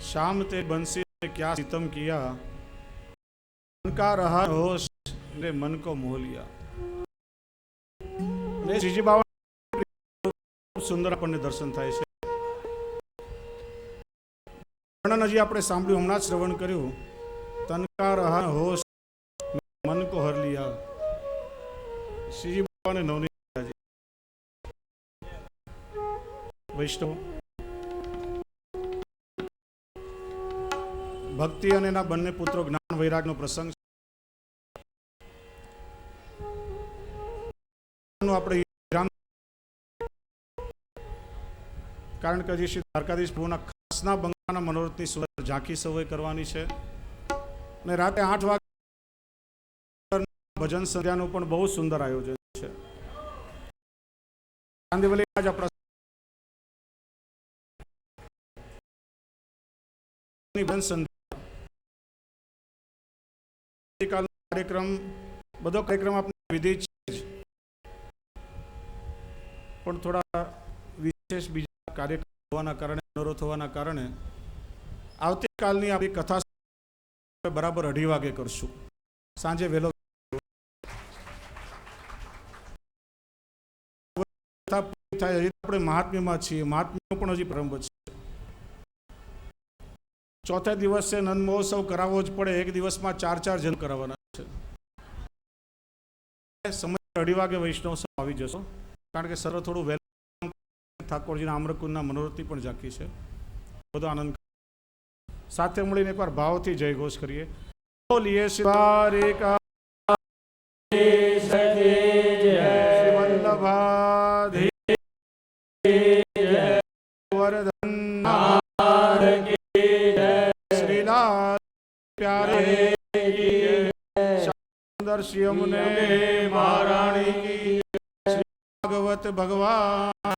श्याम ते बंसी ने क्या सितम किया, मन का रहा होश ने मन को मोह लिया। ને શ્રીજી બાવા ખૂબ સુંદર આપણને દર્શન થાય છે. વર્ણન હજી આપણે સાંભળ્યું, હમણાં જ શ્રવણ કર્યું. તનકા રહા હોશ મન કો હર લિયા. શ્રીજી બાવાને નવની વૈષ્ણવ ભક્તિ અને એના બંને પુત્રો જ્ઞાન વૈરાગનો પ્રસંગ આપણે વિરામ, કારણ કે હજી શ્રી દ્વારકાધીશ પ્રભુના ખાસના બંગલાના મનોરથની સુંદર ઝાંખી સવય કરવાની છે અને રાતે 8 વાગે ભજન સંધ્યાનું પણ બહુ સુંદર આયોજન છે. કાંદિવલીમાં જ આપણા કાર્યક્રમ, બધો કાર્યક્રમ આપણે વિધિ છે જ, પણ થોડા વિશેષ બીજા કાર્યક્રમ હોવાના કારણે, અનુરોધ હોવાના કારણે આવતીકાલની આપણી કથા બરાબર 2:30 વાગે કરશું, સાંજે વહેલો. કથા પૂરી થાય હજી આપણે મહાત્મ્યમાં છીએ, મહાત્મ્યનો પણ હજી પ્રારંભ છે. ચોથે દિવસે નંદ મહોત્સવ કરાવવો જ પડે, એક દિવસમાં 4 જન્મ કરાવવાના છે. સમય 2:30 વાગે વૈષ્ણવ સભા આવી જશો, કારણ કે સર થોડું વહેલું ઠાકોરજીના આમ્રકુંડના મનોરથની પણ ઝાંખી છે. બધો આનંદ સાથે મળીને એકવાર ભાવથી જય ઘોષ કરીએ. બોલીએ શ્રી વલ્લભાધીશ વર્ધન શ્રીલાલ પ્યારે સુંદર શ્રી અમને મહારાણી કી, શ્રી ભાગવત ભગવાન